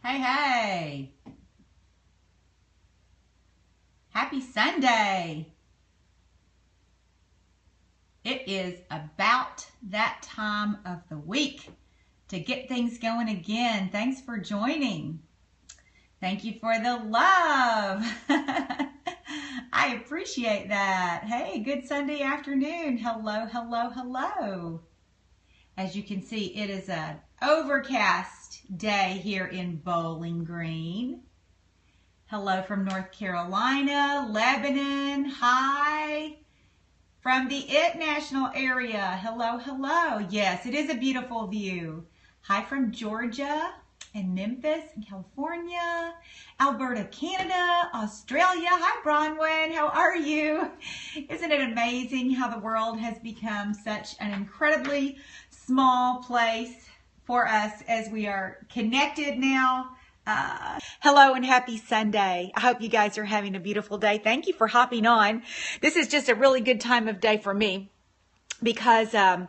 Hey, hey. Happy Sunday. It is about that time of the week to get things going again. Thanks for joining. Thank you for the love. I appreciate that. Hey, good Sunday afternoon. Hello, hello, hello. As you can see, it is an overcast day here in Bowling Green. Hello from North Carolina, Lebanon, hi. From the National area, hello, hello. Yes, it is a beautiful view. Hi from Georgia and Memphis in California, Alberta, Canada, Australia. Hi, Bronwyn, how are you? Isn't it amazing how the world has become such an incredibly small place for us as we are connected now? Hello and happy Sunday. I hope you guys are having a beautiful day. Thank you for hopping on. This is just a really good time of day for me because I'm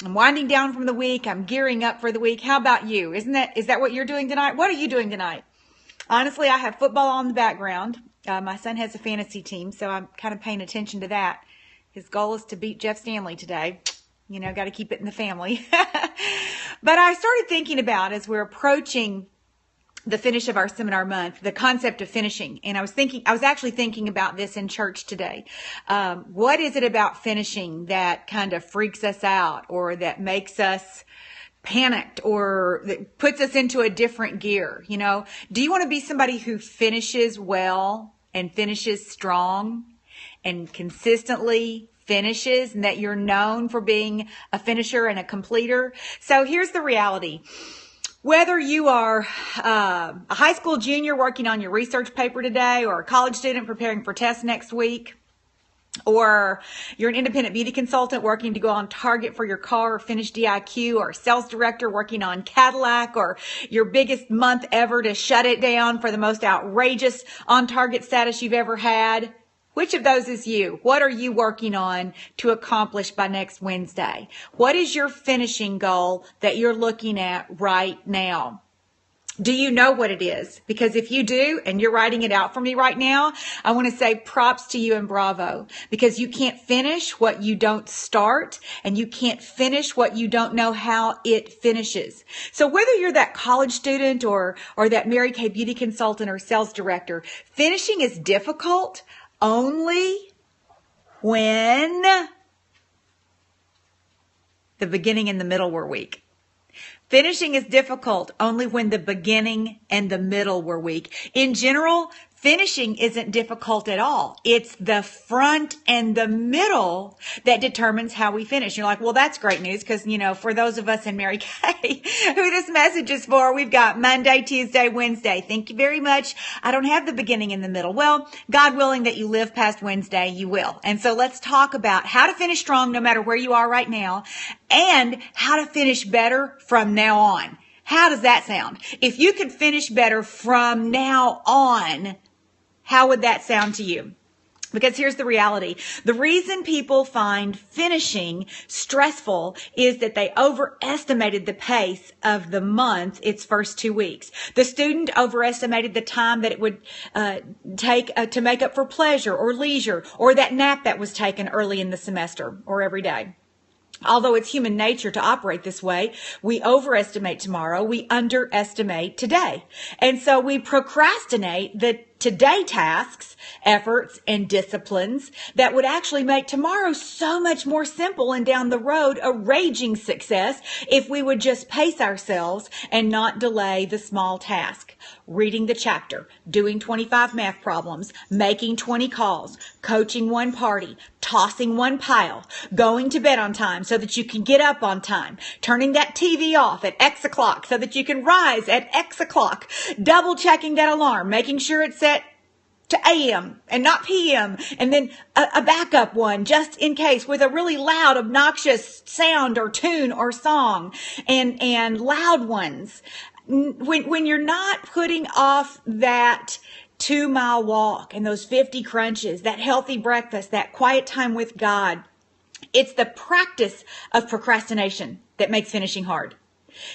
winding down from the week. I'm gearing up for the week. How about you? Is that what you're doing tonight? What are you doing tonight? Honestly, I have football on the background. My son has a fantasy team, so I'm kind of paying attention to that. His goal is to beat Jeff Stanley today. You know, got to keep it in the family. But I started thinking about, as we're approaching the finish of our seminar month, the concept of finishing. And I was actually thinking about this in church today. What is it about finishing that kind of freaks us out, or that makes us panicked, or that puts us into a different gear? You know, do you want to be somebody who finishes well and finishes strong and consistently finishes, and that you're known for being a finisher and a completer? So here's the reality. Whether you are a high school junior working on your research paper today, or a college student preparing for tests next week, or you're an independent beauty consultant working to go on target for your car or finish DIQ, or a sales director working on Cadillac, or your biggest month ever to shut it down for the most outrageous on target status you've ever had. Which of those is you? What are you working on to accomplish by next Wednesday? What is your finishing goal that you're looking at right now? Do you know what it is? Because if you do, and you're writing it out for me right now, I want to say props to you and bravo, because you can't finish what you don't start, and you can't finish what you don't know how it finishes. So whether you're that college student or that Mary Kay beauty consultant or sales director, finishing is difficult only when the beginning and the middle were weak. Finishing is difficult only when the beginning and the middle were weak. In general, finishing isn't difficult at all. It's the front and the middle that determines how we finish. You're like, well, that's great news, because, you know, for those of us in Mary Kay who this message is for, we've got Monday, Tuesday, Wednesday. Thank you very much. I don't have the beginning and the middle. Well, God willing that you live past Wednesday, you will. And so let's talk about how to finish strong no matter where you are right now, and how to finish better from now on. How does that sound? If you could finish better from now on, how would that sound to you? Because here's the reality. The reason people find finishing stressful is that they overestimated the pace of the month, its first 2 weeks. The student overestimated the time that it would take to make up for pleasure or leisure, or that nap that was taken early in the semester or every day. Although it's human nature to operate this way, we overestimate tomorrow, we underestimate today. And so we procrastinate the today tasks, efforts, and disciplines that would actually make tomorrow so much more simple, and down the road a raging success, if we would just pace ourselves and not delay the small task. Reading the chapter, doing 25 math problems, making 20 calls, coaching one party, tossing one pile, going to bed on time so that you can get up on time, turning that TV off at X o'clock so that you can rise at X o'clock, double checking that alarm, making sure it's set to AM and not PM, and then a backup one just in case with a really loud, obnoxious sound or tune or song, and loud ones. When you're not putting off that 2-mile walk and those 50 crunches, that healthy breakfast, that quiet time with God, it's the practice of procrastination that makes finishing hard.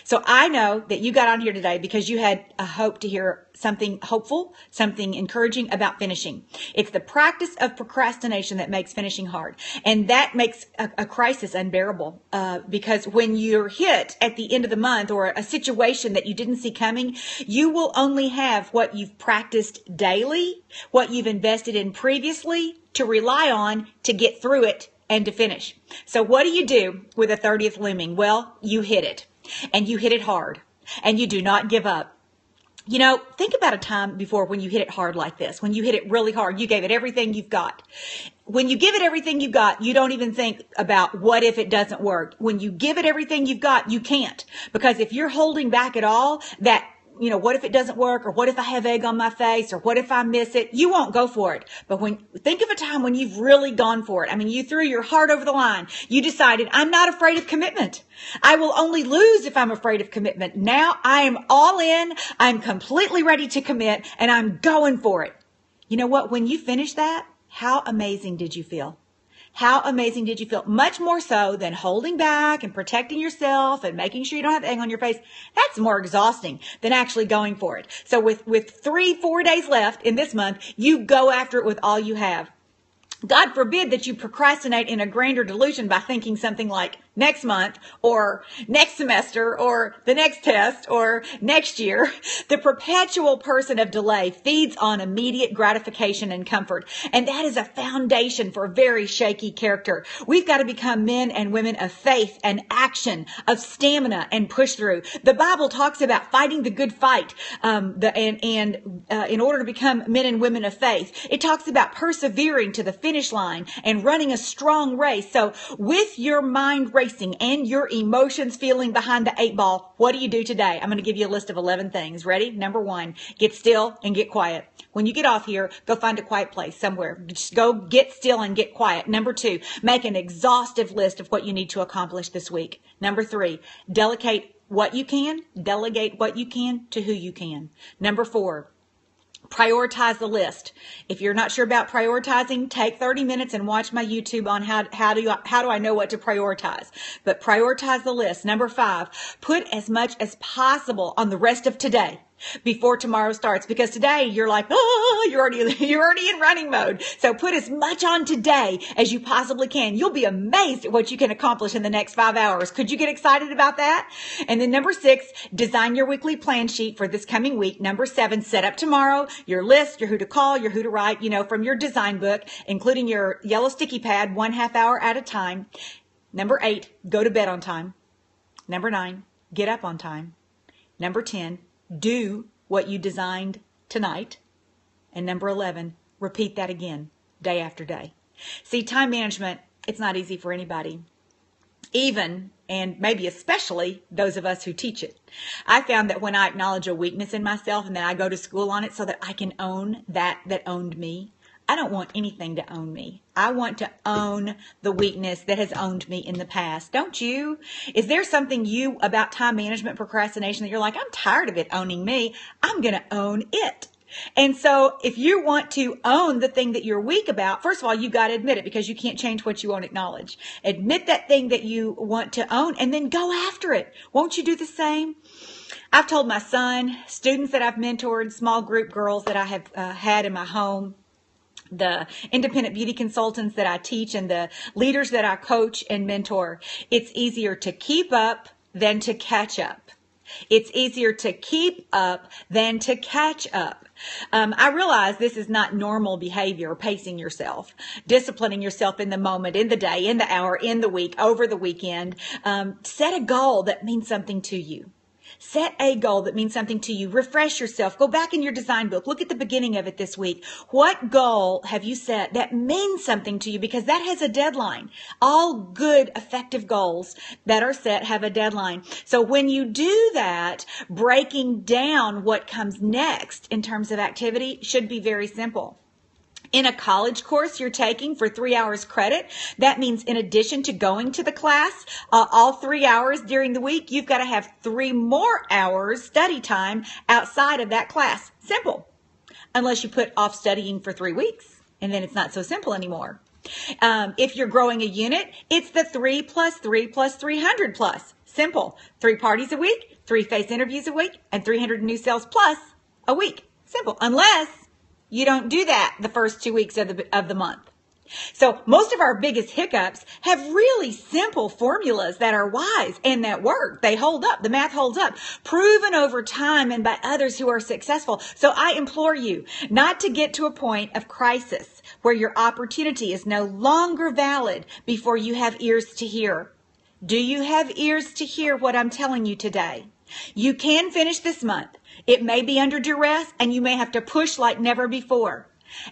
So I know that you got on here today because you had a hope to hear something hopeful, something encouraging about finishing. It's the practice of procrastination that makes finishing hard. And that makes a crisis unbearable because when you're hit at the end of the month or a situation that you didn't see coming, you will only have what you've practiced daily, what you've invested in previously to rely on to get through it and to finish. So what do you do with a 30th looming? Well, you hit it. And you hit it hard, and you do not give up. You know, think about a time before when you hit it hard like this, when you hit it really hard, you gave it everything you've got. When you give it everything you've got, you don't even think about what if it doesn't work. When you give it everything you've got, you can't. Because if you're holding back at all, that what if it doesn't work, or what if I have egg on my face, or what if I miss it? You won't go for it. But think of a time when you've really gone for it. I mean, you threw your heart over the line. You decided, I'm not afraid of commitment. I will only lose if I'm afraid of commitment. Now I am all in. I'm completely ready to commit, and I'm going for it. You know what? When you finish that, how amazing did you feel? How amazing did you feel? Much more so than holding back and protecting yourself and making sure you don't have egg on your face. That's more exhausting than actually going for it. So with 3-4 days left in this month, you go after it with all you have. God forbid that you procrastinate in a grander delusion by thinking something like next month or next semester or the next test or next year. The perpetual person of delay feeds on immediate gratification and comfort. And that is a foundation for very shaky character. We've got to become men and women of faith and action, of stamina and push through. The Bible talks about fighting the good fight, in order to become men and women of faith. It talks about persevering to the finish line and running a strong race. So with your mind racing and your emotions feeling behind the 8 ball, what do you do today? I'm going to give you a list of 11 things. Ready? Number 1, get still and get quiet. When you get off here, go find a quiet place somewhere. Just go get still and get quiet. Number 2, make an exhaustive list of what you need to accomplish this week. Number 3, delegate what you can to who you can. Number 4, prioritize the list. If you're not sure about prioritizing, take 30 minutes and watch my YouTube on how do I know what to prioritize. But prioritize the list. Number 5, put as much as possible on the rest of today before tomorrow starts, because today you're like, you're already in running mode. So put as much on today as you possibly can. You'll be amazed at what you can accomplish in the next 5 hours. Could you get excited about that? And then number 6, design your weekly plan sheet for this coming week. Number 7, set up tomorrow your list, your who to call, your who to write, from your design book, including your yellow sticky pad, 1/2 hour at a time. Number 8, go to bed on time. Number 9, get up on time. Number 10, do what you designed tonight. And number 11, repeat that again, day after day. See, time management, it's not easy for anybody, even and maybe especially those of us who teach it. I found that when I acknowledge a weakness in myself and then I go to school on it so that I can own that owned me, I don't want anything to own me. I want to own the weakness that has owned me in the past. Don't you? Is there something about time management procrastination that you're like, I'm tired of it owning me. I'm going to own it. And so if you want to own the thing that you're weak about, first of all, you got to admit it, because you can't change what you won't acknowledge. Admit that thing that you want to own and then go after it. Won't you do the same? I've told my son, students that I've mentored, small group girls that I have had in my home, the independent beauty consultants that I teach, and the leaders that I coach and mentor, it's easier to keep up than to catch up. It's easier to keep up than to catch up. I realize this is not normal behavior, pacing yourself, disciplining yourself in the moment, in the day, in the hour, in the week, over the weekend. Set a goal that means something to you. Set a goal that means something to you. Refresh yourself. Go back in your design book. Look at the beginning of it this week. What goal have you set that means something to you? Because that has a deadline. All good, effective goals that are set have a deadline. So when you do that, breaking down what comes next in terms of activity should be very simple. In a college course you're taking for 3 hours credit, that means in addition to going to the class all 3 hours during the week, you've got to have 3 more hours study time outside of that class. Simple. Unless you put off studying for 3 weeks, and then it's not so simple anymore. If you're growing a unit, it's the 3 + 3 + 300 plus. Simple. 3 parties a week, 3 face interviews a week, and 300 new sales plus a week. Simple. Unless you don't do that the first 2 weeks of the month. So most of our biggest hiccups have really simple formulas that are wise and that work. They hold up. The math holds up, proven over time and by others who are successful. So I implore you not to get to a point of crisis where your opportunity is no longer valid before you have ears to hear. Do you have ears to hear what I'm telling you today? You can finish this month. It may be under duress and you may have to push like never before.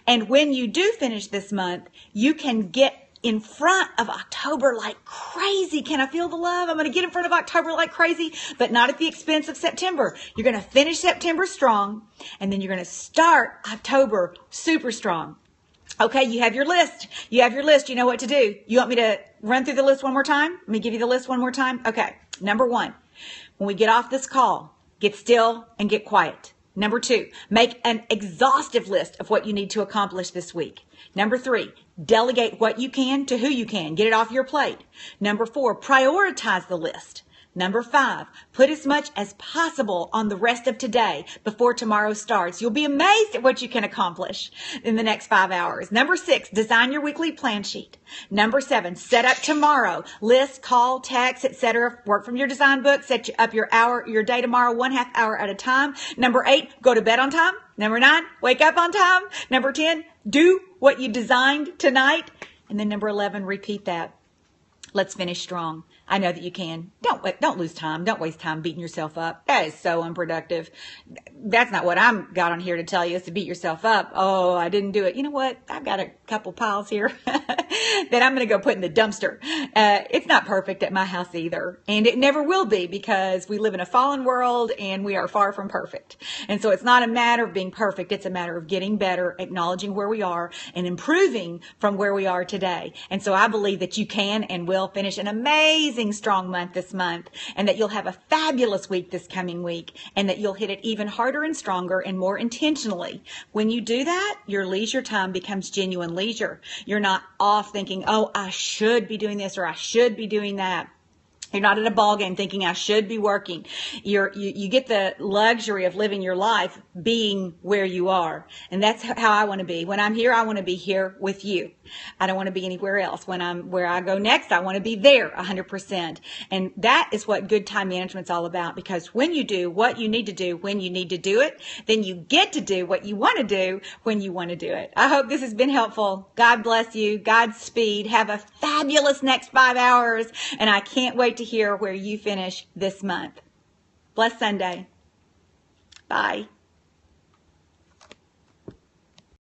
And when you do finish this month, you can get in front of October like crazy. Can I feel the love? I'm going to get in front of October like crazy, but not at the expense of September. You're going to finish September strong, and then you're going to start October super strong. Okay, you have your list. You have your list. You know what to do. You want me to run through the list one more time? Let me give you the list one more time. Okay, number 1, when we get off this call, get still and get quiet. Number 2, make an exhaustive list of what you need to accomplish this week. Number 3, delegate what you can to who you can. Get it off your plate. Number 4, prioritize the list. Number 5, put as much as possible on the rest of today before tomorrow starts. You'll be amazed at what you can accomplish in the next 5 hours. Number 6, design your weekly plan sheet. Number 7, set up tomorrow. List, call, text, etc. Work from your design book. Set up your day tomorrow, 1/2 hour at a time. Number 8, go to bed on time. Number 9, wake up on time. Number 10, do what you designed tonight. And then number 11, repeat that. Let's finish strong. I know that you can. Don't lose time. Don't waste time beating yourself up. That is so unproductive. That's not what I'm got on here to tell you, is to beat yourself up. Oh, I didn't do it. You know what? I've got a couple piles here that I'm going to go put in the dumpster. It's not perfect at my house either. And it never will be, because we live in a fallen world and we are far from perfect. And so it's not a matter of being perfect. It's a matter of getting better, acknowledging where we are, and improving from where we are today. And so I believe that you can and will finish an amazing strong month this month, and that you'll have a fabulous week this coming week, and that you'll hit it even harder and stronger and more intentionally. When you do that, your leisure time becomes genuine leisure. You're not off thinking, oh, I should be doing this or I should be doing that. You're not at a ball game thinking I should be working. You get the luxury of living your life being where you are. And that's how I want to be. When I'm here, I want to be here with you. I don't want to be anywhere else. Where I go next, I want to be there 100%. And that is what good time management's all about, because when you do what you need to do when you need to do it, then you get to do what you want to do when you want to do it. I hope this has been helpful. God bless you. Godspeed. Have a fabulous next 5 hours. And I can't wait to hear where you finish this month. Bless Sunday. Bye.